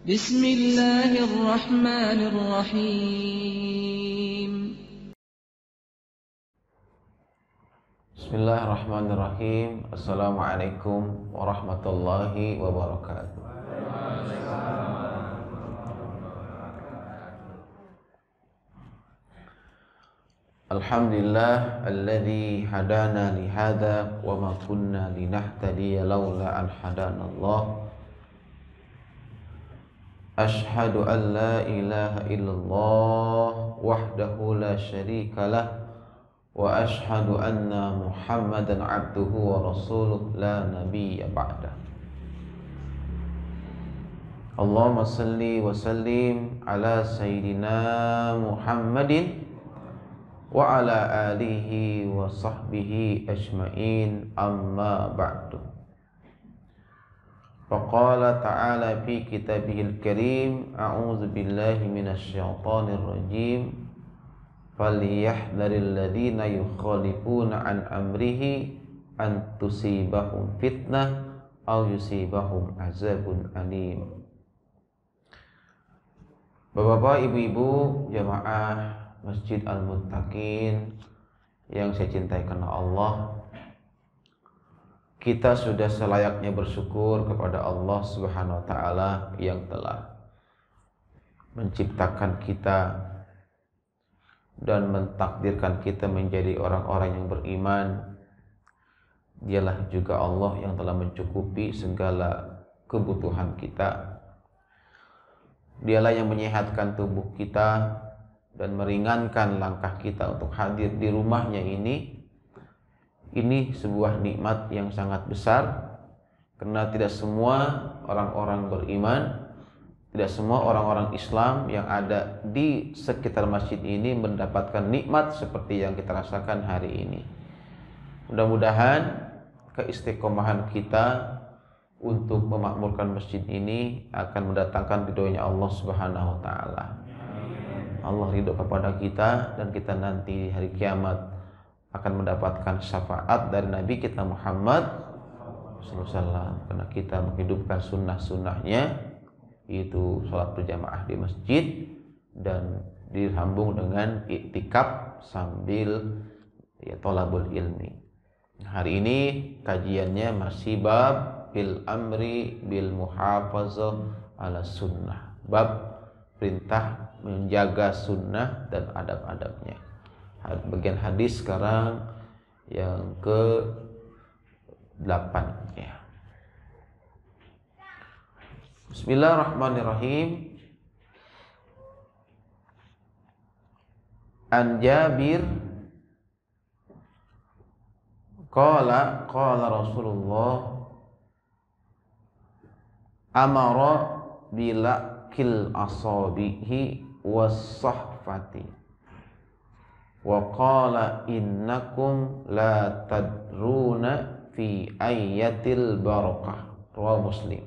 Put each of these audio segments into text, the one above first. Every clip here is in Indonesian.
Bismillahirrahmanirrahim. Bismillahirrahmanirrahim. Assalamualaikum warahmatullahi wabarakatuh. Alhamdulillah alladzi hadana li hadza wa ma kunna linahtadiya laula an hadanallah. Ashhadu an la ilaha illallah wahdahu la syarika lah wa ashhadu anna Muhammadan abduhu wa rasuluh la nabiyya ba'da. Allahumma salli wa sallim ala sayyidina Muhammadin wa ala alihi wa sahbihi ajma'in, amma ba'du. Faqala ta'ala fi kitabihil karim, a'udzu billahi minasy syaithanir rajim, falyahdharil ladzina yukhalifuna an amrihi an tusibahum fitnah aw yusibahum azabun alim. Bapak-bapak, ibu-ibu, jamaah Masjid Al-Muttaqin yang saya cintai karena Allah, kita sudah selayaknya bersyukur kepada Allah Subhanahu wa taala yang telah menciptakan kita dan mentakdirkan kita menjadi orang-orang yang beriman. Dialah juga Allah yang telah mencukupi segala kebutuhan kita. Dialah yang menyehatkan tubuh kita dan meringankan langkah kita untuk hadir di rumahnya ini. Ini sebuah nikmat yang sangat besar, karena tidak semua orang-orang beriman, tidak semua orang-orang Islam yang ada di sekitar masjid ini mendapatkan nikmat seperti yang kita rasakan hari ini. Mudah-mudahan keistiqomahan kita untuk memakmurkan masjid ini akan mendatangkan ridhonya Allah Subhanahu wa taala. Allah ridho kepada kita dan kita nanti di hari kiamat akan mendapatkan syafaat dari Nabi kita Muhammad SAW, karena kita menghidupkan sunnah-sunnahnya, yaitu sholat berjamaah di masjid dan disambung dengan iktikaf sambil thalabul ilmi. Hari ini kajiannya masih bab bil amri bil muhafazah ala sunnah, bab perintah menjaga sunnah dan adab-adabnya. Bagian hadis sekarang yang ke-8 ya. Bismillahirrahmanirrahim. An Jabir qala Rasulullah amara bilakil asabihi was-sahfati wa qala innakum la tadruna fi ayyatil barakah. Rawahu Muslim.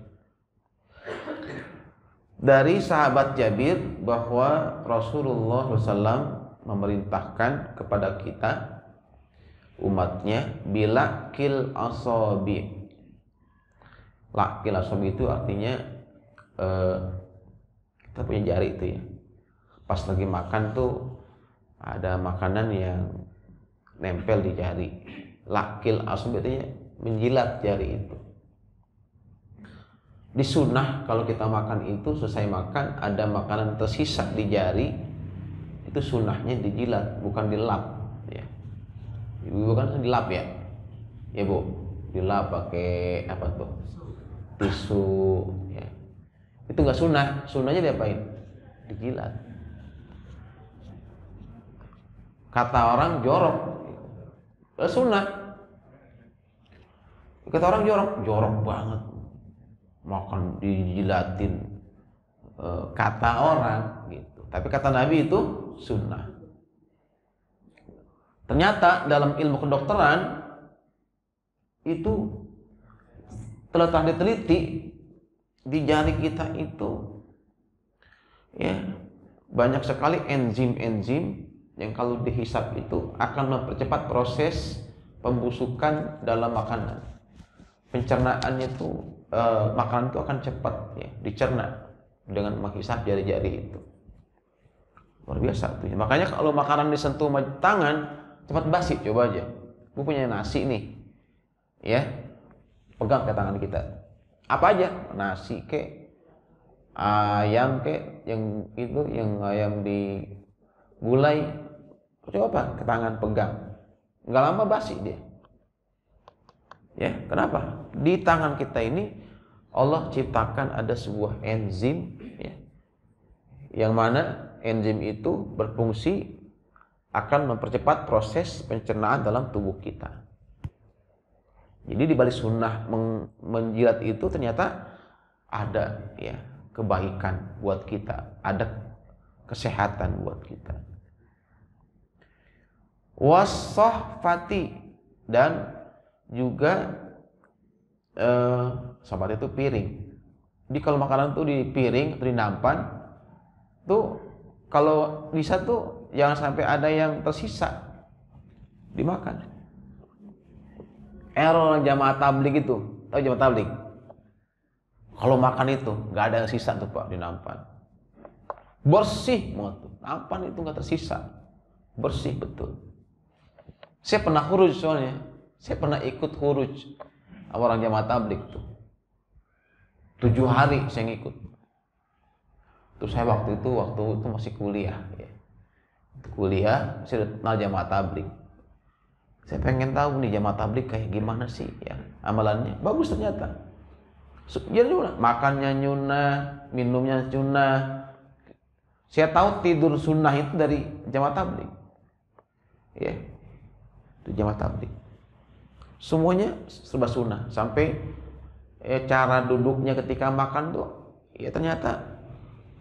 Dari sahabat Jabir bahwa Rasulullah SAW memerintahkan kepada kita umatnya bilakil asabi. Lakil asabi itu artinya kita punya jari itu ya. Pas lagi makan tuh ada makanan yang nempel di jari. Lakil asab artinya menjilat jari itu. Di sunnah kalau kita makan itu, selesai makan ada makanan tersisa di jari, itu sunnahnya dijilat, bukan dilap ya. Ibu kan dilap ya. Ya Bu, dilap pakai apa tuh? Tisu ya. Itu enggak sunnah. Sunnahnya diapain? Dijilat. Kata orang jorok, sunnah. Kata orang jorok banget, makan dijilatin. Kata orang gitu. Tapi kata Nabi itu sunnah. Ternyata dalam ilmu kedokteran itu telah diteliti di jari kita itu ya banyak sekali enzim-enzim yang kalau dihisap itu akan mempercepat proses pembusukan dalam makanan. Pencernaannya itu makanan itu akan cepat ya dicerna. dengan menghisap jari-jari itu. Luar biasa tuh. Makanya kalau makanan disentuh tangan cepat basi. Coba aja, gue punya nasi nih, ya, pegang ke tangan kita, apa aja, nasi kek, ayam kek, yang itu, yang ayam di gulai, coba ke tangan pegang, nggak lama basi dia. Ya, kenapa? Di tangan kita ini Allah ciptakan ada sebuah enzim, ya, yang mana enzim itu berfungsi akan mempercepat proses pencernaan dalam tubuh kita. Jadi di balik sunnah menjilat itu ternyata ada, ya, kebaikan buat kita, ada kesehatan buat kita. Wasohfati, dan juga sobat itu piring. Jadi kalau makanan tuh di piring atau di nampan tuh, kalau bisa tuh jangan sampai ada yang tersisa dimakan. Error jamaah tabligh itu, tahu jamaah tabligh? Kalau makan itu nggak ada yang sisa tuh Pak di nampan. Bersih banget tuh, nampan itu nggak tersisa, bersih betul. Saya pernah khuruj soalnya, saya pernah ikut khuruj orang jamaah tabligh tuh. 7 hari saya ngikut. Terus saya waktu itu masih kuliah, ya. Kuliah, saya kenal jamaah tabligh. Saya pengen tahu nih jamaah tabligh kayak gimana sih, ya, amalannya. Bagus ternyata. Jadi makannya nyunah, minumnya sunnah. Saya tahu tidur sunnah itu dari jamaah tabligh. Ya. Itu jamaah tabligh. Semuanya serba sunnah, sampai cara duduknya ketika makan tuh, ya ternyata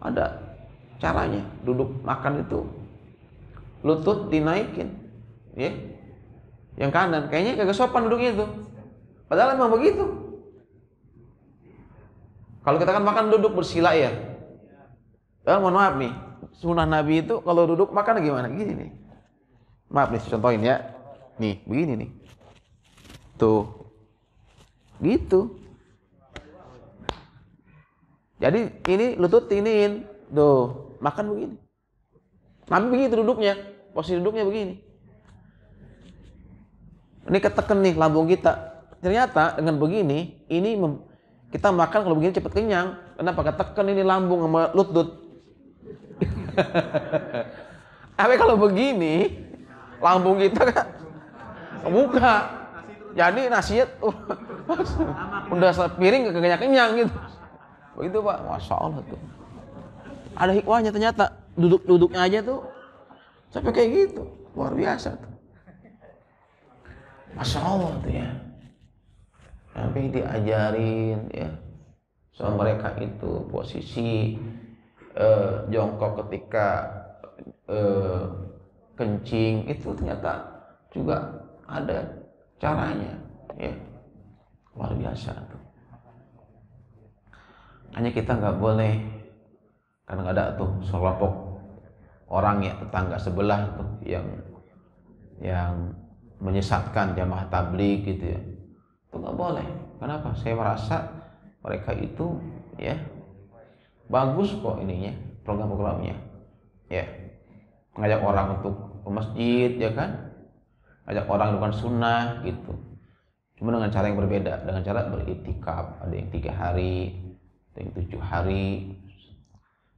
ada caranya. Duduk makan itu lutut dinaikin, ya. Yang kanan kayaknya kagak sopan duduknya itu, padahal emang begitu. Kalau kita kan makan duduk bersila, ya. Mohon maaf nih, sunnah Nabi itu kalau duduk makan gimana? Gini nih. Maaf nih, contohin ya. Nih, begini nih. Tuh. Gitu. Jadi ini lutut iniin. Tuh, makan begini. Nabi begitu duduknya, posisi duduknya begini. Ini keteken nih lambung kita. Ternyata dengan begini, kita makan kalau begini cepat kenyang. Kenapa? Keteken ini lambung sama lutut. Tapi kalau begini, lambung kita kan buka. Jadi nasinya udah sepiring kenyang gitu. Begitu Pak, Masya Allah tuh. Ada hikmahnya ternyata. Duduknya aja tuh sampai kayak gitu. Luar biasa tuh. Masya Allah tuh, ya. Sampai diajarin, ya, sama mereka itu posisi jongkok ketika kencing itu ternyata juga ada caranya, ya. Luar biasa tuh. Hanya kita nggak boleh, karena ada tuh sekelompok orang, ya, tetangga sebelah tuh yang menyesatkan jamaah tabligh gitu, ya. Itu nggak boleh. Kenapa? Saya merasa mereka itu, ya, bagus kok ininya, program-programnya, ya, ngajak orang untuk ke masjid, ya kan, ngajak orang bukan sunnah gitu, cuma dengan cara yang berbeda, dengan cara beriktikaf. Ada yang 3 hari, ada yang 7 hari,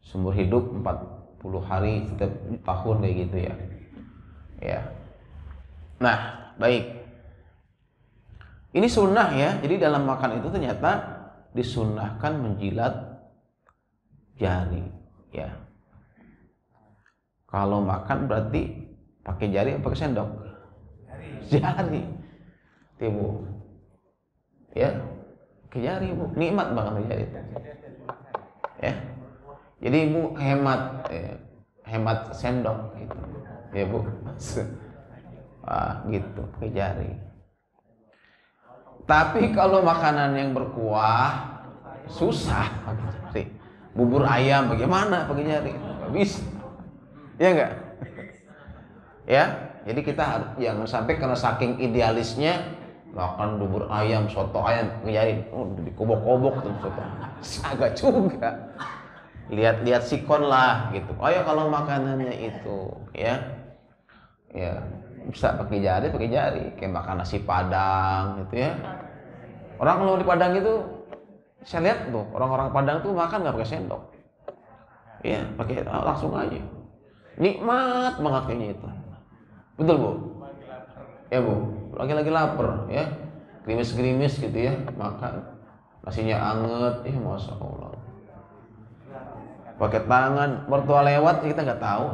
seumur hidup 40 hari setiap tahun kayak gitu, ya. Ya. Nah, baik. Ini sunnah, ya. Jadi dalam makan itu ternyata disunnahkan menjilat jari, ya. Kalau makan berarti pakai jari atau pakai sendok? Jari. Ibu. Ya. Pakai jari, Bu. Nikmat banget pakai jari. Ya. Jadi Ibu hemat, ya. Hemat sendok gitu. Ya, Bu. Gitu, pakai jari. Tapi kalau makanan yang berkuah susah pakai jari. Bubur ayam bagaimana pakai jari? Nggak bisa. Ya enggak? Ya, jadi kita harus jangan sampai karena saking idealisnya makan bubur ayam, soto ayam pakai jari, dikobok-kobok tuh soto. Agak juga. lihat sikon lah gitu. Oh ya kalau makanannya itu ya bisa pakai jari kayak makan nasi Padang gitu ya. Orang kalau di Padang itu saya lihat tuh orang-orang Padang tuh makan nggak pakai sendok, ya pakai langsung aja, nikmat banget kayaknya itu. Betul Bu? Ya Bu, lagi lapar ya, gerimis gitu ya, makan nasinya anget, masya Allah. Pakai tangan, mertua lewat kita nggak tahu.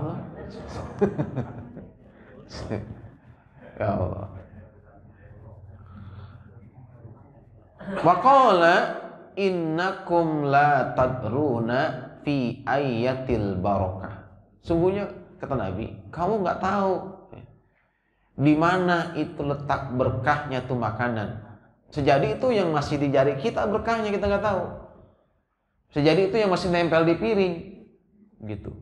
Ya Allah. Waqala innakum la tadruna fi ayatil barakah. Sungguhnya kata Nabi, kamu nggak tahu di mana itu letak berkahnya tuh makanan. Sejadi itu yang masih di jari kita berkahnya kita nggak tahu. Sejadi itu yang masih nempel di piring, gitu.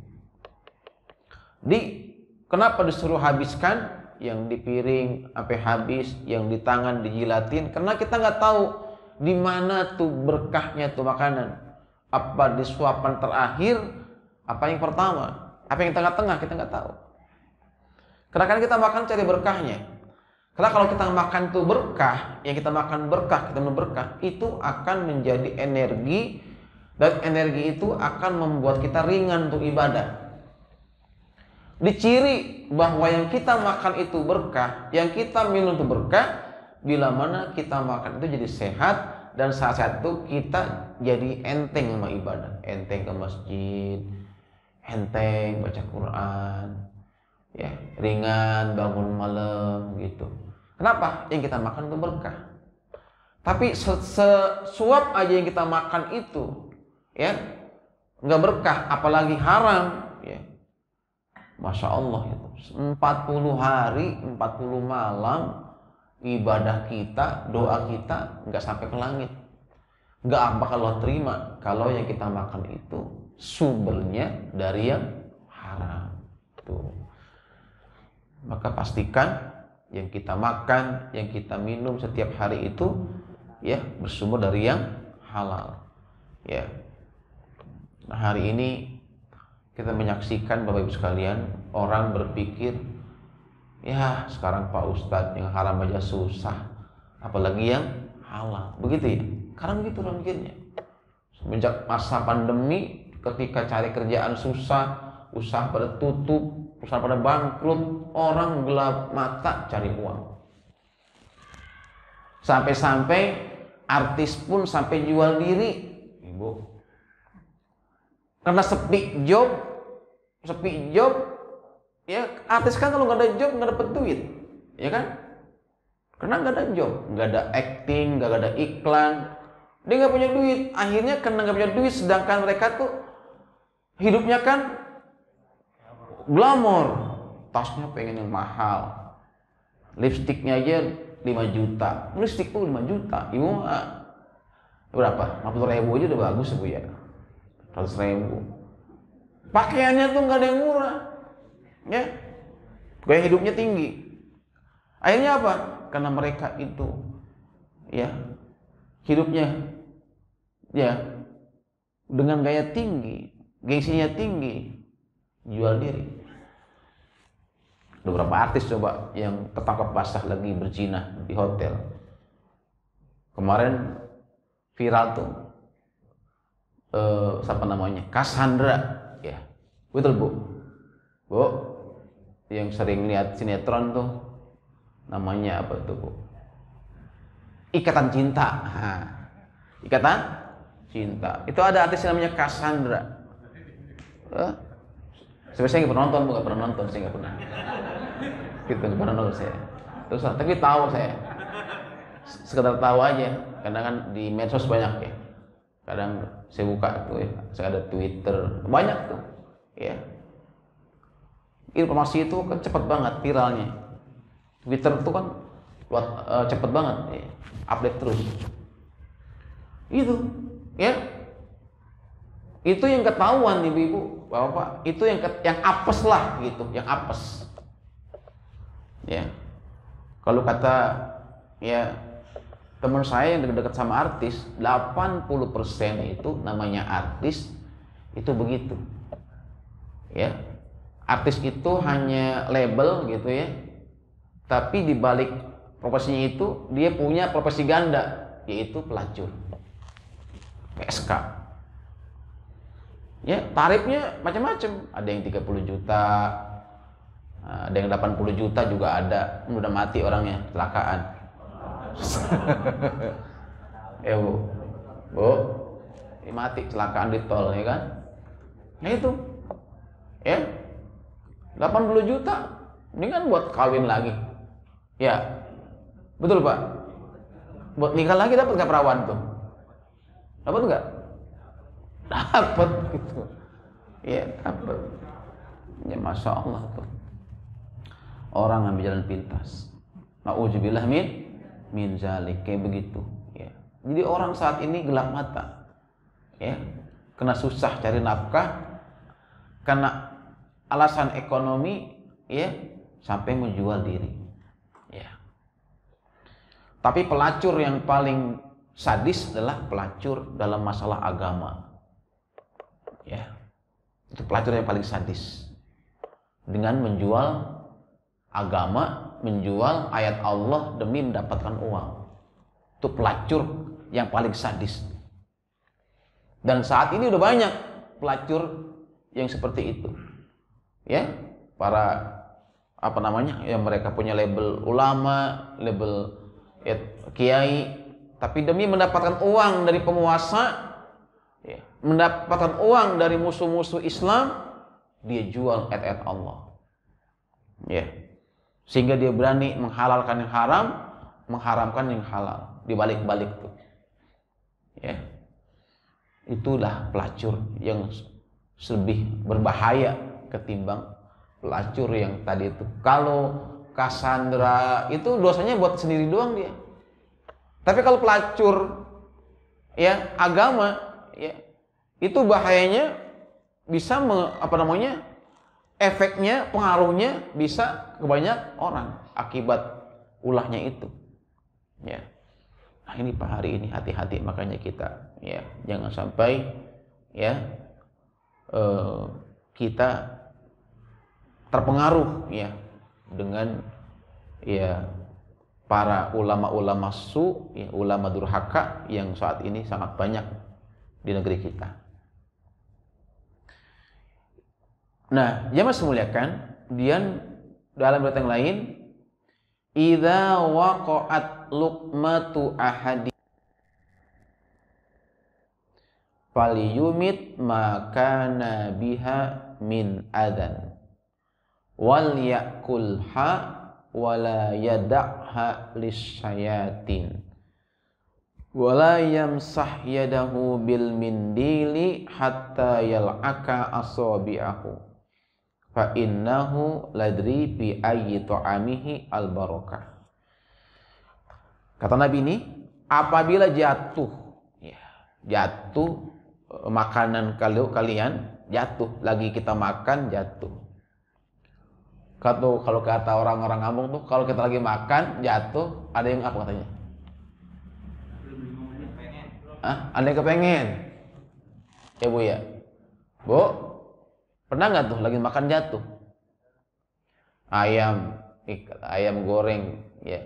Kenapa disuruh habiskan yang di piring sampai habis, yang di tangan dijilatin? Karena kita nggak tahu di mana tuh berkahnya tuh makanan. Apa di suapan terakhir, apa yang pertama, apa yang tengah-tengah kita nggak tahu. Karena kan kita makan cari berkahnya. Karena kalau kita makan tuh berkah, yang kita makan berkah, kita minum berkah, itu akan menjadi energi, dan energi itu akan membuat kita ringan untuk ibadah. Diciri bahwa yang kita makan itu berkah, yang kita minum itu berkah, bila mana kita makan itu jadi sehat, dan saat itu kita jadi enteng sama ibadah, enteng ke masjid, enteng baca Quran, ya ringan bangun malam gitu. Kenapa? Yang kita makan itu berkah. Tapi sesuap aja yang kita makan itu, ya nggak berkah, apalagi haram, ya. Masya Allah itu 40 hari 40 malam ibadah kita, doa kita nggak sampai ke langit, nggak bakal Allah terima kalau yang kita makan itu sumbernya dari yang haram tuh. Maka pastikan yang kita makan, yang kita minum setiap hari itu ya bersumber dari yang halal, ya. Nah, hari ini kita menyaksikan Bapak Ibu sekalian, orang berpikir, ya sekarang Pak Ustadz yang haram aja susah, apalagi yang halal. Begitu ya? Karena begitu orang mikirnya. Semenjak masa pandemi, ketika cari kerjaan susah, usaha pada tutup, usaha pada bangkrut, orang gelap mata cari uang. Sampai-sampai artis pun sampai jual diri, Ibu. Karena sepi job, ya artis kan kalau nggak ada job nggak dapet duit, ya kan? Karena nggak ada job, nggak ada acting, nggak ada iklan, dia nggak punya duit. Akhirnya karena nggak punya duit, sedangkan mereka tuh hidupnya kan glamor, tasnya pengen yang mahal, lipstiknya aja 5 juta, lipstik tuh 5 juta, ibu berapa? 50.000 aja udah bagus Bu ya, 100.000. Pakaiannya tuh nggak ada yang murah, ya, gaya hidupnya tinggi. Akhirnya apa? Karena mereka itu, ya, hidupnya, ya, dengan gaya tinggi, gengsinya tinggi, jual diri. Ada beberapa artis coba yang ketangkap basah lagi berzina di hotel. Kemarin viral tuh, siapa namanya? Cassandra. Ya, betul Bu, yang sering lihat sinetron tuh, namanya apa tuh Bu? Ikatan Cinta. Ikatan Cinta. Itu ada artis namanya Cassandra. Sebenarnya saya nggak pernah nonton, nggak pernah nonton, saya nggak pernah. Gitu nggak pernah nonton saya. Terus, tapi tahu saya. Sekedar tahu aja, karena kan di medsos banyak ya. Kadang saya buka tuh ya, saya ada Twitter, banyak tuh, ya. Informasi itu kan cepat banget viralnya. Twitter tuh kan cepet banget, ya. Update terus. Itu, ya. Itu yang ketahuan ibu-ibu, bapak, itu yang apes lah gitu, yang apes. Ya. Kalau kata ya teman saya yang dekat sama artis, 80% itu namanya artis Itu begitu. Ya. Artis itu hanya label gitu ya. Tapi di balik profesinya itu dia punya profesi ganda, yaitu pelacur. PSK. Ya, tarifnya macam-macam. Ada yang 30 juta, ada yang 80 juta juga ada. Udah mati orangnya, kecelakaan. Bu, mati kecelakaan di tol ya kan? Nah itu, ya 80 juta, ini kan buat kawin lagi, ya betul Pak? Buat nikah lagi dapat nggak perawan tuh? Dapat nggak? Dapat gitu, ya dapat. Ya masya Allah tuh, orang ngambil jalan pintas. Nauzubillah min zalik, kayak begitu. Ya. Jadi orang saat ini gelap mata, ya, kena susah cari nafkah, karena alasan ekonomi, ya, sampai menjual diri. Ya. Tapi pelacur yang paling sadis adalah pelacur dalam masalah agama. Ya. Itu pelacur yang paling sadis. Dengan menjual agama, menjual ayat Allah demi mendapatkan uang. Itu pelacur yang paling sadis. Dan saat ini udah banyak pelacur yang seperti itu. Ya, para apa namanya, yang mereka punya label ulama, label ya, kiai, tapi demi mendapatkan uang dari penguasa, ya, mendapatkan uang dari musuh-musuh Islam, dia jual ayat-ayat Allah, ya, sehingga dia berani menghalalkan yang haram, mengharamkan yang halal, dibalik-balik tuh, ya, itulah pelacur yang lebih berbahaya ketimbang pelacur yang tadi itu. Kalau Cassandra itu dosanya buat sendiri doang dia. Tapi kalau pelacur ya agama, ya, itu bahayanya bisa efeknya, pengaruhnya bisa ke banyak orang akibat ulahnya itu. Ya. Nah ini Pak, hari ini hati-hati, makanya kita ya jangan sampai ya kita terpengaruh ya dengan ya para ulama-ulama ya, ulama durhaka yang saat ini sangat banyak di negeri kita. Nah, jamaah semuliakan, kemudian dalam riwayat yang lain, idza waqa'at luqmatu ahadi falyumit ma kana biha min adan wal yakulha wala yada'ha lisyayatin wala yamsah yadahu bil mindili hatta yal'aka asabi'ahu fa innahu ladri bi ayyi ta'amihi al barakah. Kata Nabi ini, apabila jatuh makanan kalian, jatuh lagi kita makan, jatuh. Kalau kata orang-orang kampung tuh, kalau kita lagi makan jatuh, ada yang apa katanya? Ada yang kepengen? Ya Bu ya, Bu, pernah nggak tuh lagi makan jatuh? Ayam goreng, ya,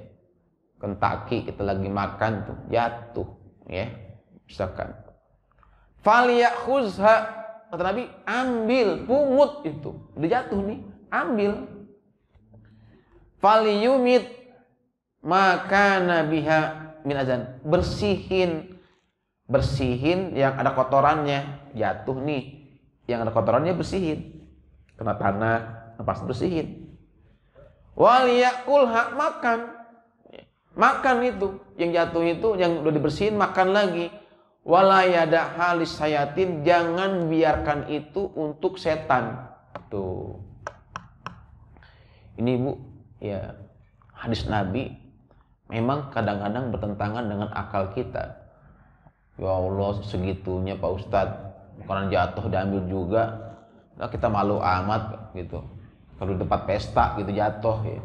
Kentucky kita lagi makan tuh jatuh, ya, misalkan. Falyakhuzha, kata Nabi, ambil, pungut itu, udah jatuh nih, ambil. Falyumit maka nabiha min azan, bersihin yang ada kotorannya, jatuh nih, yang ada kotorannya bersihin, kena tanah, lepas bersihin. Wal yakulha, makan itu, yang jatuh itu, yang udah dibersihin, makan lagi. Wala yadaha lisayatin, jangan biarkan itu untuk setan. Tuh. Ini Bu, ya, hadis Nabi memang kadang-kadang bertentangan dengan akal kita. Ya Allah, segitunya Pak Ustadz, makanan jatuh diambil juga. Nah, kita malu amat gitu. Kalau di tempat pesta gitu jatuh ya.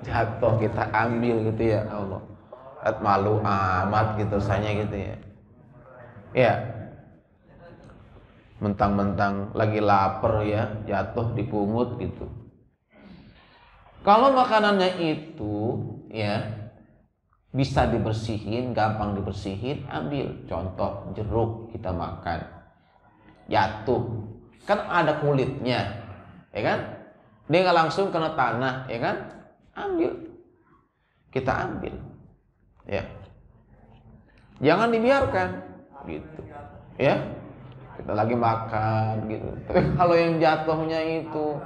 Jatuh kita ambil gitu ya Allah. Malu amat gitu rasanya gitu ya. Ya, mentang-mentang lagi lapar ya, jatuh dipungut gitu. Kalau makanannya itu ya bisa dibersihin, gampang dibersihin, ambil. Contoh jeruk kita makan, jatuh, kan ada kulitnya, ya kan? Dia nggak langsung kena tanah, ya kan? Ambil, kita ambil, ya. Jangan dibiarkan, gitu, ya. Kita lagi makan, gitu. Tapi kalau yang jatuhnya itu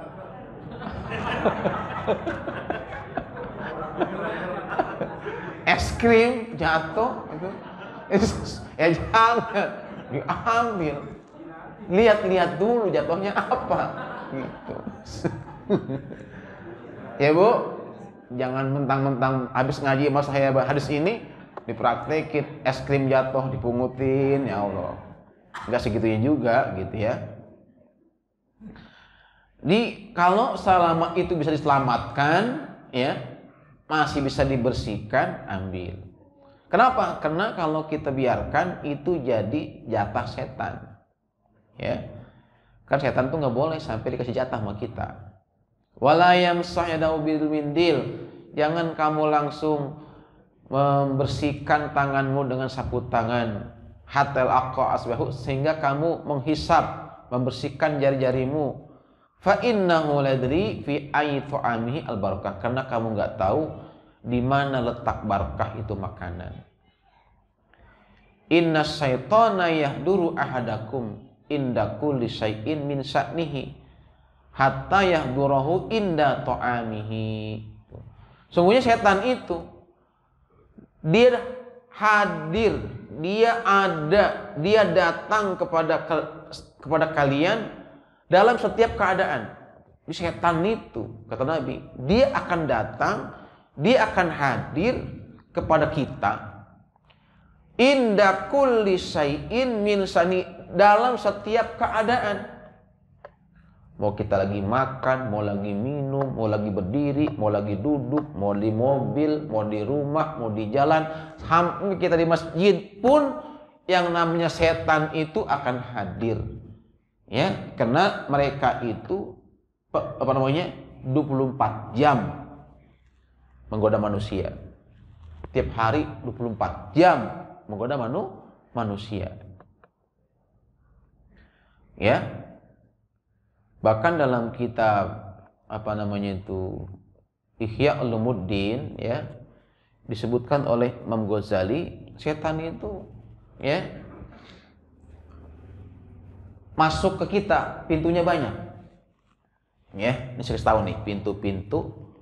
es krim jatuh itu, ya jangan diambil. Lihat-lihat dulu jatuhnya apa, gitu. Ya Bu, jangan mentang-mentang habis ngaji mas saya hadis ini dipraktekin, es krim jatuh dipungutin, ya Allah. Enggak segitunya juga, gitu ya. Kalau selama itu bisa diselamatkan, ya, masih bisa dibersihkan, ambil. Kenapa? Karena kalau kita biarkan itu jadi jatah setan, ya. Kan setan tuh nggak boleh sampai dikasih jatah sama kita. Wala yamsah yadahu bil mindil. Jangan kamu langsung membersihkan tanganmu dengan sapu tangan. Hatal aqqa asbahu, sehingga kamu menghisap, membersihkan jari-jarimu. Fa innahu ladri fi ayyi ta'amihi al barakah, karena kamu nggak tahu di mana letak barakah itu makanan. Inna syaitana yahduru ahadakum inda kulli syai'in min sya'nihi hatta yahdurahu inda ta'amihi. Sungguhnya setan itu dia hadir, dia ada, dia datang kepada kalian dalam setiap keadaan. Di setan itu, kata Nabi, dia akan datang, dia akan hadir kepada kita inda kulli syai'in min sani, dalam setiap keadaan. Mau kita lagi makan, mau lagi minum, mau lagi berdiri, mau lagi duduk, mau di mobil, mau di rumah, mau di jalan, sampai kita di masjid pun yang namanya setan itu akan hadir. Ya, karena mereka itu 24 jam menggoda manusia. Tiap hari 24 jam menggoda manusia. Ya. Bahkan dalam kitab Ihya Ulumuddin, ya, disebutkan oleh Imam Ghazali, setan itu ya masuk ke kita, pintunya banyak. Ya, ini saya tahu nih, pintu-pintu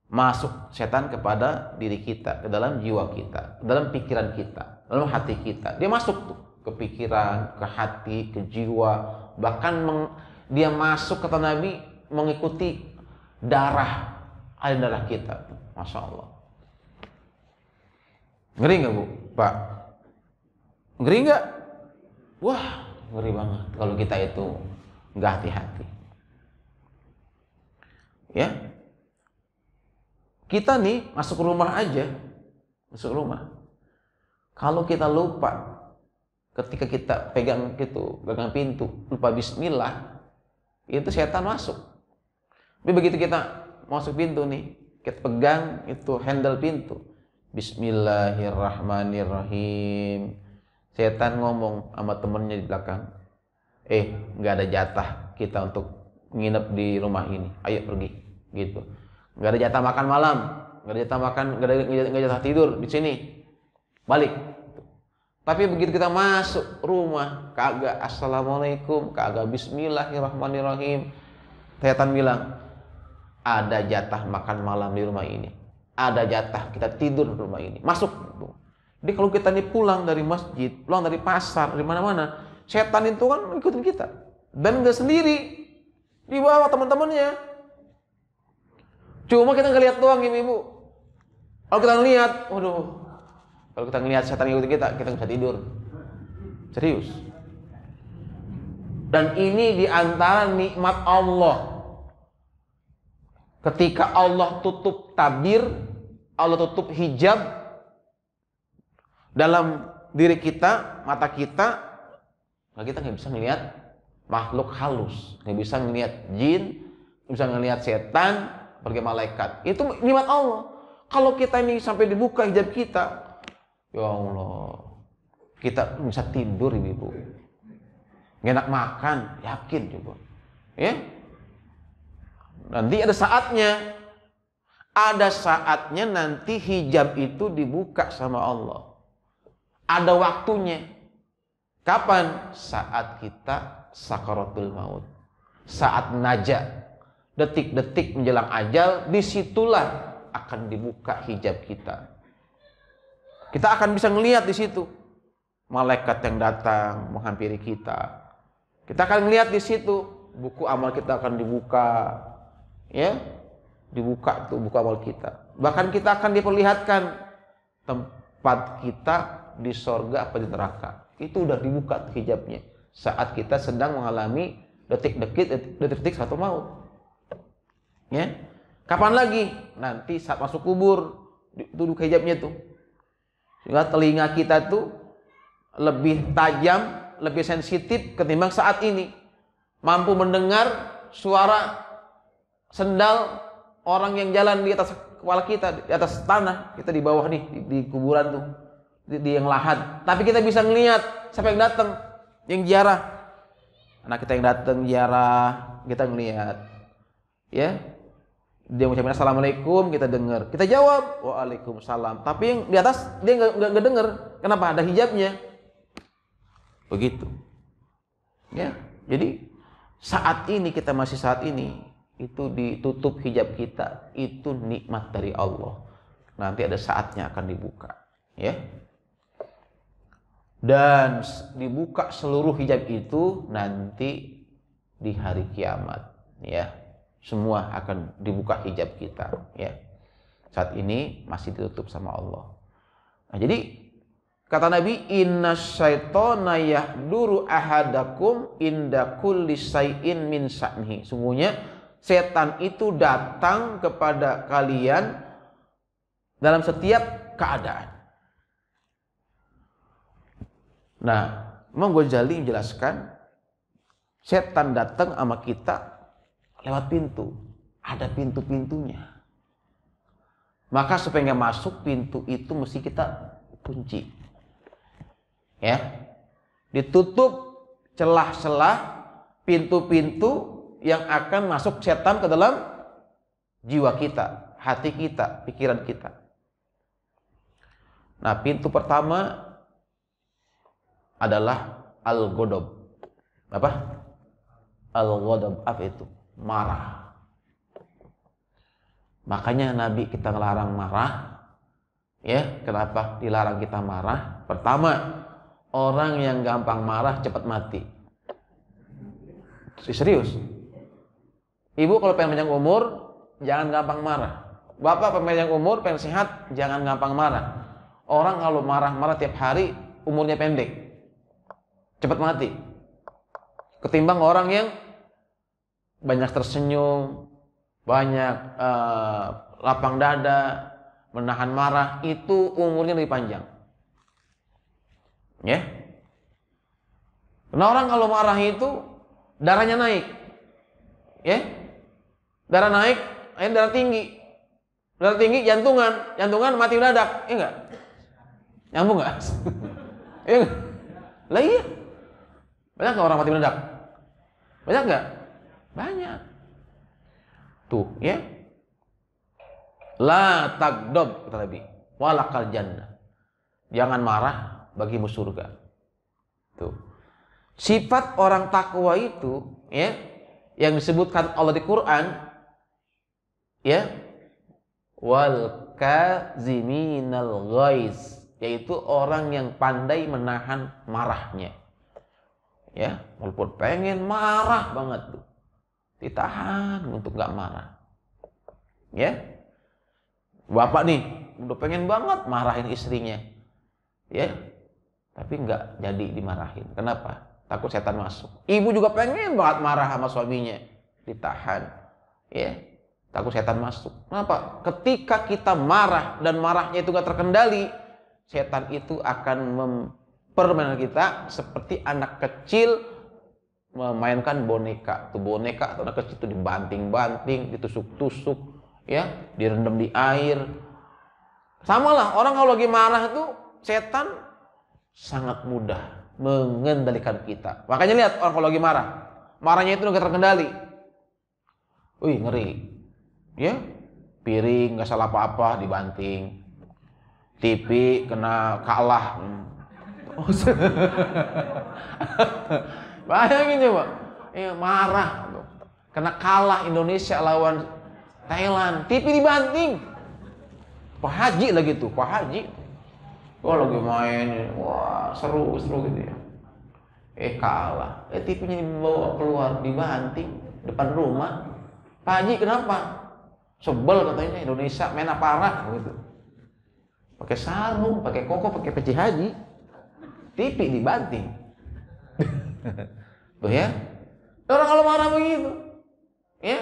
masuk setan kepada diri kita, ke dalam jiwa kita, ke dalam pikiran kita, dalam hati kita. Dia masuk tuh ke pikiran, ke hati, ke jiwa, bahkan dia masuk, kata Nabi, mengikuti darah kita. Masya Allah. Ngeri nggak Bu? Pak? Ngeri nggak? Wah, ngeri banget kalau kita itu nggak hati-hati. Ya, kita nih masuk rumah aja, masuk rumah. Kalau kita lupa, ketika kita pegang pintu, lupa Bismillah, itu setan masuk. Tapi begitu kita masuk pintu nih, kita pegang itu handle pintu, Bismillahirrahmanirrahim. Setan ngomong sama temennya di belakang, nggak ada jatah kita untuk nginep di rumah ini, ayo pergi, gitu. Nggak ada jatah makan malam, nggak ada jatah makan, nggak ada jatah tidur di sini, balik. Tapi begitu kita masuk rumah, kagak assalamualaikum, kagak bismillahirrahmanirrahim, setan bilang, ada jatah makan malam di rumah ini, ada jatah kita tidur di rumah ini, masuk. Jadi kalau kita nih pulang dari masjid, pulang dari pasar, dari mana-mana, setan itu kan ikutin kita, dan nggak sendiri, dibawa teman-temannya. Cuma kita nggak lihat doang, ibu-ibu. Kalau kita ngelihat, waduh. Kalau kita ngelihat setan ikutin kita nggak bisa tidur. Serius. Dan ini diantara nikmat Allah. Ketika Allah tutup tabir, Allah tutup hijab dalam diri kita, mata kita, Nah, kita nggak bisa ngelihat makhluk halus, nggak bisa ngelihat jin, nggak bisa ngelihat setan, pergi malaikat. Itu nikmat Allah. Kalau kita ini sampai dibuka hijab kita, ya Allah, kita bisa tidur, ibu. Nggak enak makan, yakin coba. Ya, nanti ada saatnya. Ada saatnya nanti hijab itu dibuka sama Allah. Ada waktunya. Kapan? Saat kita sakaratul maut. Saat najah. Detik-detik menjelang ajal, disitulah akan dibuka hijab kita. Kita akan bisa ngelihat di situ malaikat yang datang menghampiri kita. Kita akan ngelihat di situ buku amal kita akan dibuka. Ya. Dibuka tuh buku amal kita. Bahkan kita akan diperlihatkan tempat kita di sorga apa di neraka. Itu udah dibuka hijabnya saat kita sedang mengalami detik-detik satu maut. Ya, kapan lagi? Nanti saat masuk kubur itu buka hijabnya tuh. Sehingga telinga kita tuh lebih tajam, lebih sensitif ketimbang saat ini. Mampu mendengar suara sendal orang yang jalan di atas kepala kita, di atas tanah, kita di bawah nih, di kuburan tuh, di yang lahat. Tapi kita bisa ngelihat siapa yang datang, yang ziarah. Anak kita yang datang ziarah, kita ngelihat. Ya, dia mengucapkan assalamualaikum, kita dengar, kita jawab waalaikumsalam. Tapi yang di atas dia nggak dengar. Kenapa? Ada hijabnya. Begitu. Ya, jadi saat ini kita masih saat ini. Itu ditutup hijab kita, itu nikmat dari Allah. Nanti ada saatnya akan dibuka, ya. Dan dibuka seluruh hijab itu nanti di hari kiamat, ya. Semua akan dibuka hijab kita, ya. Saat ini masih ditutup sama Allah. Nah, jadi kata Nabi, inna syaitona yahduru ahadakum inda kulli syai'in min sa'nihi. Sungguhnya setan itu datang kepada kalian dalam setiap keadaan. Nah, Imam Ghazali menjelaskan setan datang sama kita lewat pintu. Ada pintu-pintunya. Maka supaya nggak masuk pintu itu mesti kita kunci. Ya, ditutup celah-celah pintu-pintu yang akan masuk setan ke dalam jiwa kita, hati kita, pikiran kita. Nah, pintu pertama adalah al-ghadab. Apa? Al-ghadab, apa itu? Marah. Makanya Nabi kita ngelarang marah. Ya, kenapa dilarang kita marah? Pertama, orang yang gampang marah cepat mati. Serius. Ibu kalau pengen panjang umur, jangan gampang marah. Bapak pengen panjang umur, pengen sehat, jangan gampang marah. Orang kalau marah-marah tiap hari, umurnya pendek. Cepat mati. Ketimbang orang yang banyak tersenyum, banyak lapang dada, menahan marah, itu umurnya lebih panjang. Ya. Karena orang kalau marah itu, darahnya naik. Ya. Darah naik, darah tinggi. Darah tinggi, jantungan mati mendadak. Iya enggak? Nyambung enggak? Iya enggak? Lah iya. Banyak enggak orang mati mendadak? Banyak enggak? Banyak. Tuh, ya. La tagdob, kata Nabi. Walakal jannah. Jangan marah, bagimu surga. Tuh. Sifat orang takwa itu, ya, yang disebutkan Allah di Quran, ya, wal kaziminal ghaiz, yaitu orang yang pandai menahan marahnya. Ya, walaupun pengen marah banget tuh, ditahan untuk nggak marah. Ya, bapak nih udah pengen banget marahin istrinya, ya, tapi nggak jadi dimarahin. Kenapa? Takut setan masuk. Ibu juga pengen banget marah sama suaminya, ditahan, ya, takut setan masuk. Kenapa? Ketika kita marah dan marahnya itu nggak terkendali, setan itu akan permainan kita seperti anak kecil memainkan boneka. Tuh boneka atau anak kecil itu dibanting-banting, ditusuk-tusuk, ya, direndam di air. Sama lah, orang kalau lagi marah itu setan sangat mudah mengendalikan kita. Makanya lihat orang kalau lagi marah, marahnya itu nggak terkendali. Wih, ngeri. Ya, piring nggak salah apa-apa dibanting. TV kena kalah. Bayangin coba, marah, kena kalah Indonesia lawan Thailand, TV dibanting. Pak Haji lagi tuh, Pak Haji, lagi main, wah seru gitu ya. Kalah, TV-nya dibawa keluar, dibanting depan rumah. Pak Haji kenapa? Sebel katanya Indonesia main parah gitu. Pakai sarung, pakai koko, pakai peci haji, TV dibanting. Tuh ya, orang kalau marah begitu, ya,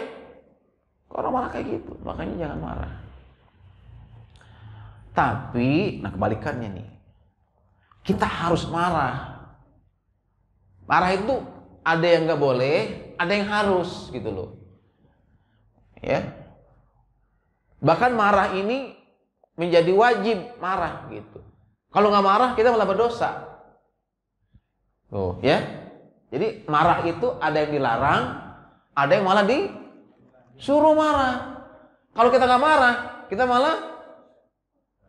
orang marah kayak gitu, makanya jangan marah. Tapi, nah kebalikannya nih, kita harus marah. Marah itu ada yang nggak boleh, ada yang harus gitu loh, ya. Bahkan marah ini menjadi wajib marah gitu. Kalau nggak marah kita malah berdosa. Tuh, ya. Jadi marah itu ada yang dilarang, ada yang malah disuruh marah. Kalau kita nggak marah, kita malah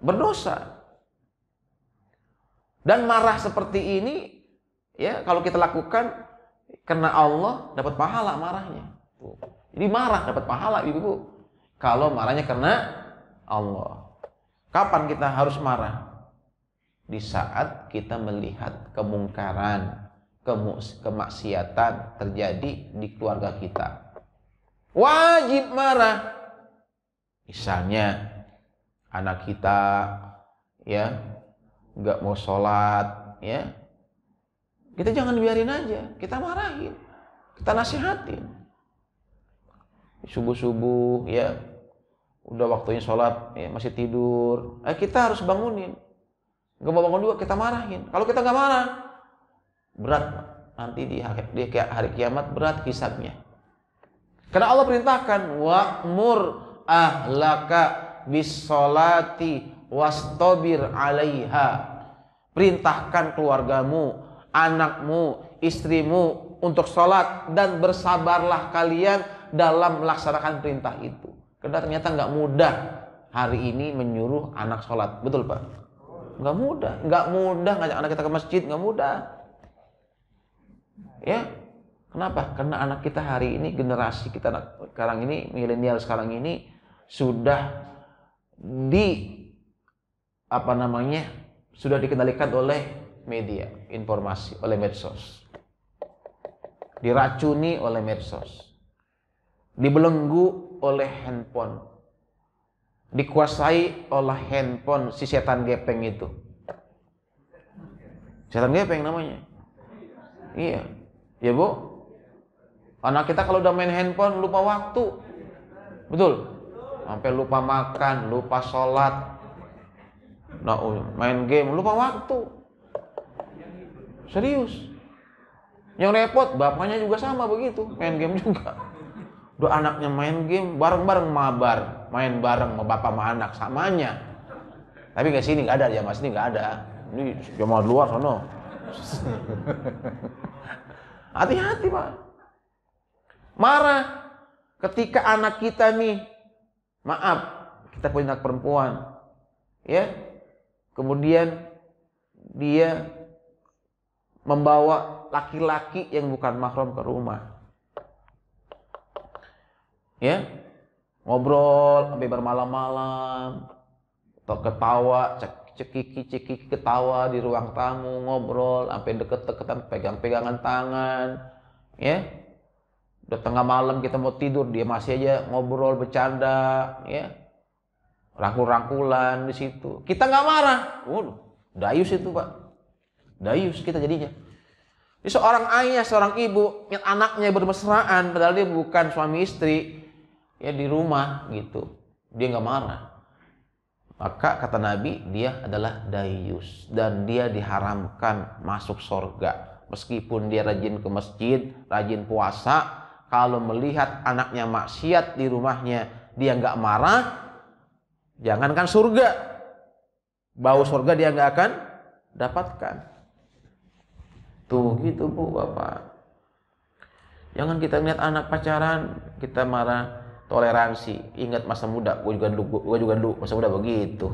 berdosa. Dan marah seperti ini, ya, kalau kita lakukan karena Allah, dapat pahala marahnya. Tuh. Jadi marah dapat pahala, ibu-ibu. Kalau marahnya karena Allah. Kapan kita harus marah? Di saat kita melihat kemungkaran, kemaksiatan terjadi di keluarga kita. Wajib marah. Misalnya anak kita, ya, nggak mau sholat, ya, kita jangan biarin aja, kita marahin, kita nasihatin. Subuh-subuh, ya, udah waktunya sholat, ya, masih tidur, kita harus bangunin. Nggak mau bangun juga, kita marahin. Kalau kita nggak marah, berat nanti di hari kiamat, berat hisabnya. Karena Allah perintahkan, wa'mur ahlaka bis-sholati wastabir 'alaiha. Perintahkan keluargamu, anakmu, istrimu untuk sholat dan bersabarlah kalian dalam melaksanakan perintah itu. Karena ternyata nggak mudah hari ini menyuruh anak sholat, betul Pak? Nggak mudah ngajak anak kita ke masjid, nggak mudah. Ya, kenapa? Karena anak kita hari ini, generasi kita sekarang ini, milenial sekarang ini sudah sudah dikendalikan oleh media informasi, oleh medsos, diracuni oleh medsos, dibelenggu oleh handphone, dikuasai oleh handphone si setan gepeng itu. Setan gepeng namanya. Iya, ya Bu. Anak kita kalau udah main handphone lupa waktu, betul. Sampai lupa makan, lupa sholat, main game, lupa waktu. Serius. Yang repot bapaknya juga sama begitu, main game juga. Udah anaknya main game, bareng-bareng mabar, main bareng sama bapak sama anak, samanya. Tapi nggak sini, nggak ada, jamaah sini nggak ada. Ini jamaah luar sono. Hati-hati Pak. Marah ketika anak kita nih, maaf, kita punya anak perempuan, ya, kemudian dia membawa laki-laki yang bukan mahram ke rumah. Ya, ngobrol sampai bermalam-malam, atau ketawa, cekiki ketawa di ruang tamu, ngobrol sampai deket-deketan, pegang-pegangan tangan, ya. Udah tengah malam kita mau tidur, dia masih aja ngobrol, bercanda, ya, rangkul-rangkulan di situ. Kita nggak marah, dayus itu Pak, dayus kita jadinya. Jadi seorang ayah, seorang ibu, yang anaknya bermesraan, padahal dia bukan suami istri, ya, di rumah gitu, dia nggak marah. maka kata Nabi dia adalah dayus dan dia diharamkan masuk surga. Meskipun dia rajin ke masjid, rajin puasa, kalau melihat anaknya maksiat di rumahnya dia nggak marah, jangankan surga, bau surga dia nggak akan dapatkan. Tuh gitu Bu, Bapak. Jangan kita lihat anak pacaran kita marah. Toleransi, ingat masa muda, gue juga dulu masa muda begitu.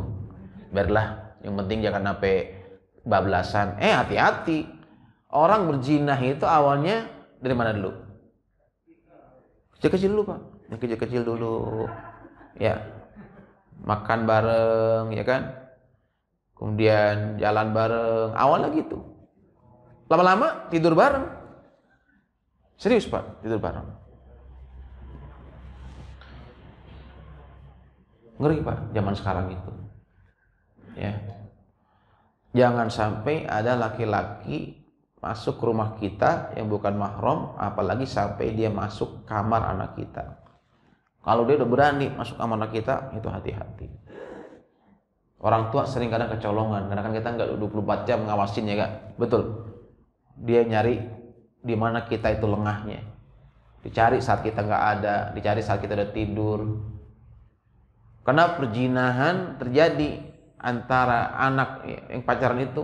Biarlah, yang penting jangan sampai bablasan. Hati-hati, orang berzina itu awalnya dari mana dulu? Kecil-kecil dulu Pak, yang kecil-kecil dulu, ya makan bareng, ya kan? Kemudian jalan bareng, awalnya gitu. Lama-lama tidur bareng, serius Pak, tidur bareng. Ngeri Pak zaman sekarang itu, ya. Jangan sampai ada laki-laki masuk ke rumah kita yang bukan mahram, apalagi sampai dia masuk kamar anak kita. Kalau dia udah berani masuk kamar anak kita, itu hati-hati. Orang tua sering kadang kecolongan, karena kan kita nggak 24 jam ngawasin, ya Kak, betul. Dia nyari di mana kita itu lengahnya, dicari saat kita nggak ada, dicari saat kita udah tidur. Karena perzinahan terjadi antara anak yang pacaran itu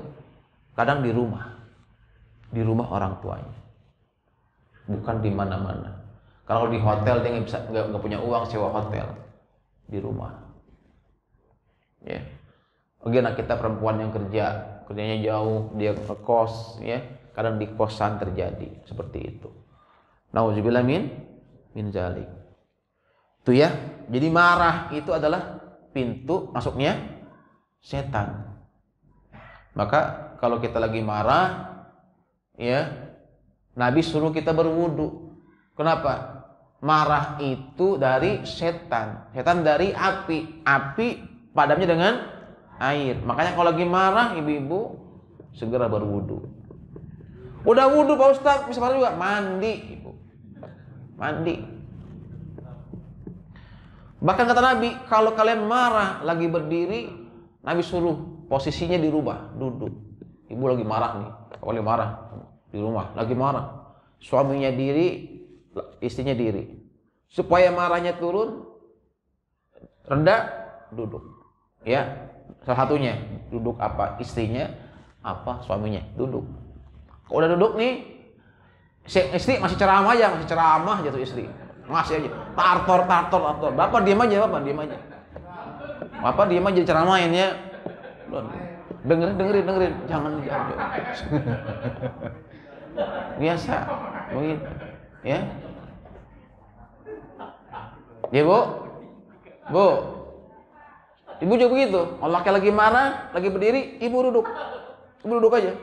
kadang di rumah orang tuanya, bukan di mana-mana. Kalau di hotel dia nggak punya uang sewa hotel, di rumah. Ya, bagi anak kita perempuan yang kerjanya jauh, dia ngekos, ya, kadang di kosan terjadi seperti itu. Nauzubillah min zalik. Itu ya, jadi marah itu adalah pintu masuknya setan. Maka kalau kita lagi marah, ya, Nabi suruh kita berwudu. Kenapa? Marah itu dari setan. Setan dari api. Api padamnya dengan air. Makanya kalau lagi marah, ibu-ibu segera berwudu. Udah wudu Pak Ustaz, bisa marah juga, mandi, ibu. Mandi. Bahkan kata Nabi, kalau kalian marah lagi berdiri, Nabi suruh posisinya dirubah, duduk. Ibu lagi marah nih, lagi marah di rumah, lagi marah. Suaminya diri, istrinya diri. Supaya marahnya turun, rendah, duduk. Ya, salah satunya duduk apa? Istrinya apa? Suaminya duduk. Kalau udah duduk nih, istri masih ceramah aja tuh istri. Masih aja, tartor. Bapak diam aja. Bapak diam aja ceramahin ya. Dengerin, jangan jauh. Biasa, begitu, ya. Ya Bu, ibu juga begitu. Kalau laki lagi marah, lagi berdiri, ibu duduk aja.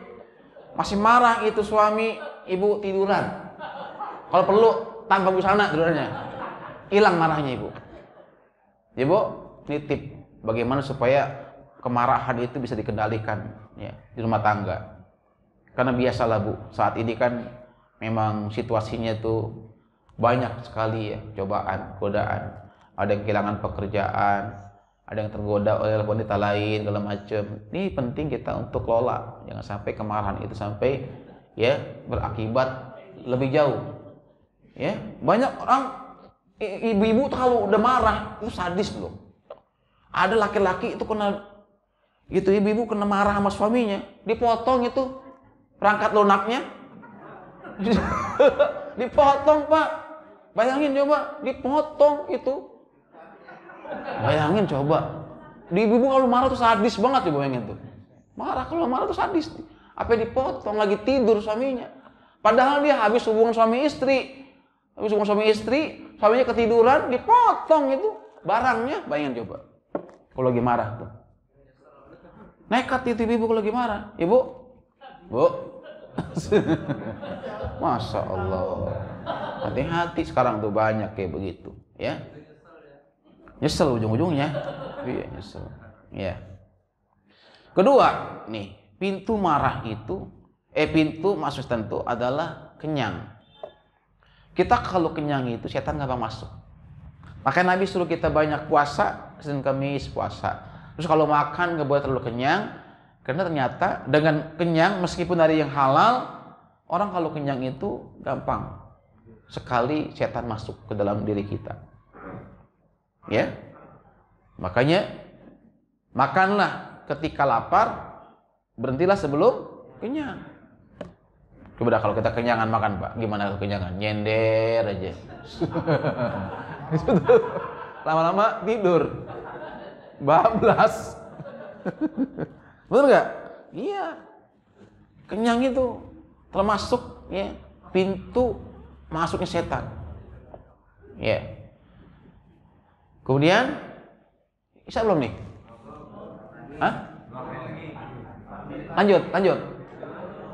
Masih marah itu suami, ibu tiduran. Kalau perlu tanpa busana tidurnya, hilang marahnya ibu. Ibu nitip bagaimana supaya kemarahan itu bisa dikendalikan, ya, di rumah tangga. Karena biasalah Bu, saat ini kan memang situasinya tuh banyak sekali ya cobaan, godaan. Ada yang kehilangan pekerjaan, ada yang tergoda oleh wanita lain, segala macam. Ini penting kita untuk kelola, jangan sampai kemarahan itu sampai ya berakibat lebih jauh. Ya, banyak orang ibu-ibu kalau udah marah itu sadis loh. Ada laki-laki itu kena gitu, ibu-ibu kena marah sama suaminya, dipotong itu perangkat lunaknya. Dipotong Pak. Bayangin coba, dipotong itu. Bayangin coba. Ibu-ibu kalau marah tuh sadis banget ya, bayangin tuh. Kalau marah tuh sadis. Apa dipotong lagi tidur suaminya. Padahal dia habis hubungan suami istri. Suaminya ketiduran, dipotong itu barangnya, bayangin coba. Kalau lagi marah tuh. Nekat itu ibu kalau lagi marah. Ibu. Masya Allah. Hati-hati sekarang tuh banyak kayak begitu, ya. Nyesel ujung-ujungnya. Iya, nyesel. Ya. Kedua, nih, pintu marah itu, pintu masuk tentu adalah kenyang. Kita kalau kenyang itu setan nggak bakal masuk. Makanya Nabi suruh kita banyak puasa, Senin Kamis puasa. Terus kalau makan nggak boleh terlalu kenyang, karena ternyata dengan kenyang meskipun dari yang halal, orang kalau kenyang itu gampang sekali setan masuk ke dalam diri kita. Ya, makanya makanlah ketika lapar, berhentilah sebelum kenyang. Coba kalau kita kenyangan makan, Pak, gimana kenyangan? Nyender aja. Lama-lama tidur. Bablas. Betul nggak? Iya. Kenyang itu termasuk ya pintu masuknya setan. Ya. Kemudian bisa belum nih? Hah?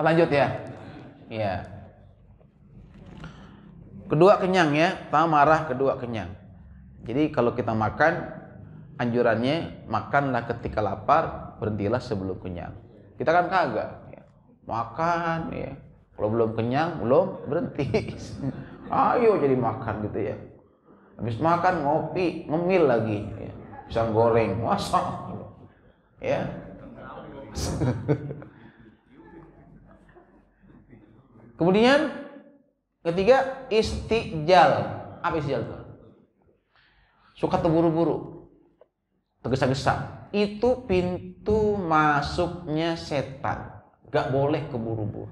Lanjut ya. Iya. Kedua kenyang ya, pertama marah, kedua kenyang. Jadi kalau kita makan, anjurannya makanlah ketika lapar, berhentilah sebelum kenyang. Kita kan kagak ya. Makan ya, kalau belum kenyang belum berhenti. Ayo jadi makan gitu ya. Habis makan ngopi, ngemil lagi ya. Pisang goreng, masak ya. Kemudian ketiga, istijal. Apa istijal itu? Suka terburu-buru, tergesa-gesa. Itu pintu masuknya setan. Gak boleh keburu-buru.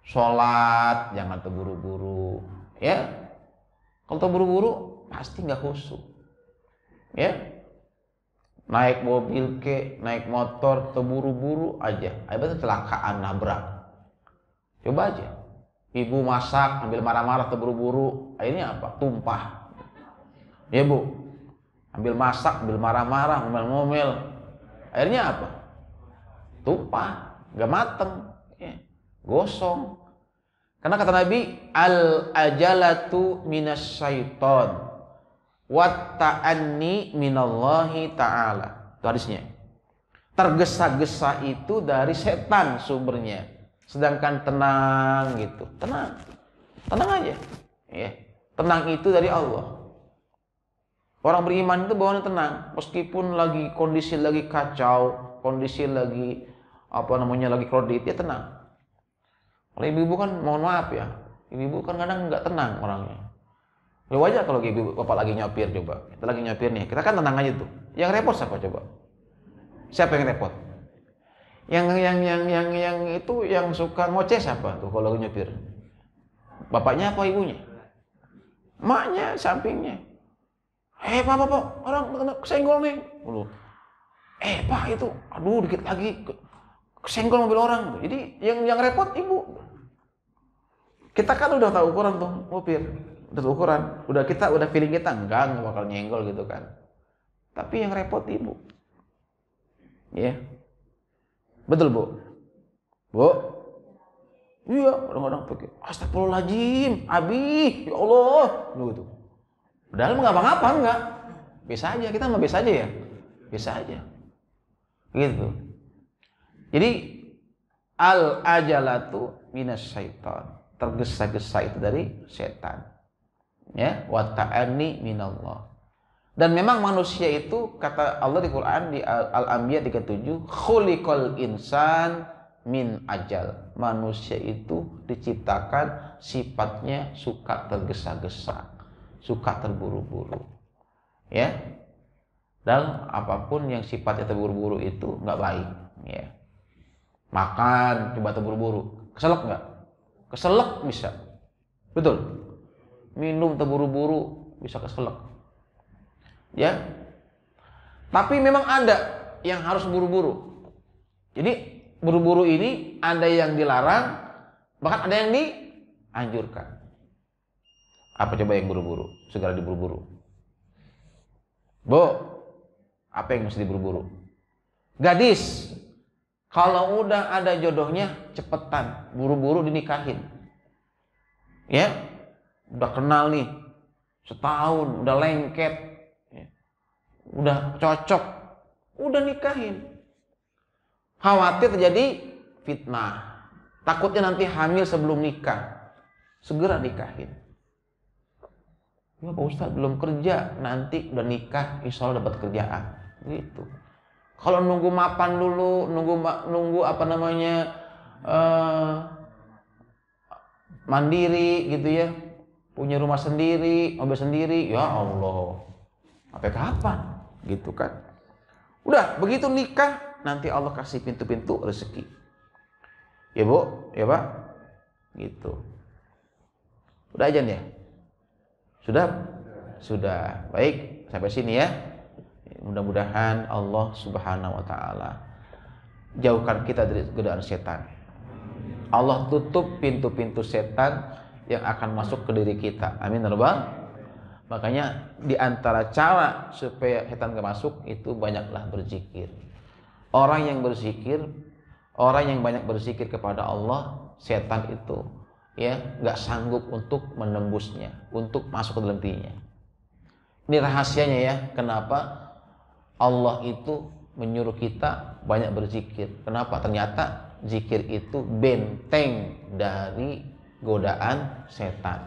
Sholat jangan terburu-buru, ya. Kalau terburu-buru pasti gak khusyuk, ya. Naik mobil naik motor terburu-buru aja, ada kecelakaan, nabrak. Coba aja, ibu masak ambil marah-marah terburu-buru, akhirnya apa? Tumpah. Ya Bu, ambil masak, ambil marah-marah, ngomel-ngomel, akhirnya apa? Tumpah, gak mateng, ya. Gosong. Karena kata Nabi, al-ajalatu minasyaiton wat ta'anni minallahi ta'ala. Itu hadisnya. Tergesa-gesa itu dari setan sumbernya. Sedangkan tenang gitu, tenang aja, ya. Tenang itu dari Allah. Orang beriman itu bawaannya tenang, meskipun lagi kondisi lagi kacau, kondisi lagi lagi kredit, ya tenang. Kalau ibu-ibu kan, mohon maaf ya, ibu-ibu kan kadang nggak tenang orangnya. Ya wajar kalau ibu bapak lagi nyopir, coba kita lagi nyopir nih, kita kan tenang aja tuh. Yang repot siapa coba? Siapa yang repot? Yang itu yang suka ngoceh siapa tuh kalau lagi nyopir? Bapaknya apa ibunya? Maknya, sampingnya. Pak, orang kesenggol nih. Pak itu, aduh dikit lagi kesenggol mobil orang. Jadi yang repot ibu. Kita kan udah tahu ukuran tuh mobil, udah tahu ukuran, kita udah feeling kita enggak bakal nyenggol gitu kan. Tapi yang repot ibu. Ya. Betul Bu? Bu? Iya, kadang-kadang pakai astagfirullahaladzim, Abi, ya Allah, gitu. Padahal nggak apa-apa, enggak. Biasa aja, kita mah biasa aja ya. Biasa aja. Gitu. Jadi al-ajalatu minasyaiton. Tergesa-gesa itu dari setan. Ya, wa ta'anni minallah. Dan memang manusia itu, kata Allah di Quran di Al-Anbiya 37, khuliqal insan min ajal. Manusia itu diciptakan sifatnya suka tergesa-gesa, suka terburu-buru. Ya. Dan apapun yang sifatnya terburu-buru itu nggak baik, ya. Makan coba terburu-buru, keselak nggak? Keselak bisa. Betul. Minum terburu-buru bisa keselak. Ya. Tapi memang ada yang harus buru-buru. Jadi buru-buru ini ada yang dilarang, bahkan ada yang dianjurkan. Apa coba yang buru-buru? Segera diburu-buru. Bu, apa yang mesti diburu-buru? Gadis, kalau udah ada jodohnya, cepetan, buru-buru dinikahin. Ya, udah kenal nih, setahun, udah lengket, ya. Udah cocok, udah nikahin. Khawatir terjadi fitnah, takutnya nanti hamil sebelum nikah, segera nikahin. Ya Pak Ustadz belum kerja, nanti udah nikah, insya Allah dapat kerjaan, gitu. Kalau nunggu mapan dulu, nunggu apa namanya mandiri gitu ya, punya rumah sendiri, mobil sendiri, ya Allah, sampai kapan gitu kan? Udah begitu nikah, nanti Allah kasih pintu-pintu rezeki. Ya Bu, ya Pak, gitu. Udah aja nih ya? Sudah. Baik, sampai sini ya. Mudah-mudahan Allah Subhanahu wa taala jauhkan kita dari godaan setan. Allah tutup pintu-pintu setan yang akan masuk ke diri kita. Amin ya rabbal. Makanya di antara cara supaya setan gak masuk itu banyaklah berzikir. Orang yang berzikir, orang yang banyak berzikir kepada Allah, setan itu ya gak sanggup untuk menembusnya, untuk masuk ke dalam dirinya. Ini rahasianya ya, kenapa Allah itu menyuruh kita banyak berzikir. Kenapa? Ternyata zikir itu benteng dari godaan setan.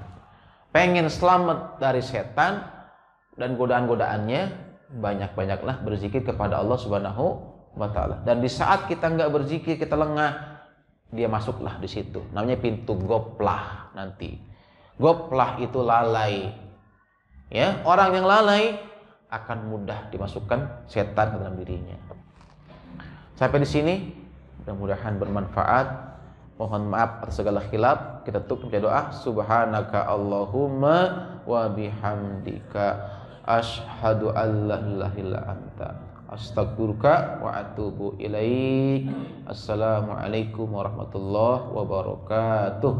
Pengen selamat dari setan dan godaan-godaannya, banyak-banyaklah berzikir kepada Allah Subhanahu wa taala. Dan di saat kita nggak berzikir, kita lengah, dia masuklah di situ. Namanya pintu goplah nanti. Goplah itu lalai. Ya, orang yang lalai akan mudah dimasukkan setan ke dalam dirinya. Sampai di sini, mudah-mudahan bermanfaat. Mohon maaf atas segala khilaf. Kita tutup dengan doa. Subhanaka Allahumma wa bihamdika asyhadu an la ilaha illa anta astaghfiruka wa atubu ilaik. Assalamualaikum warahmatullahi wabarakatuh.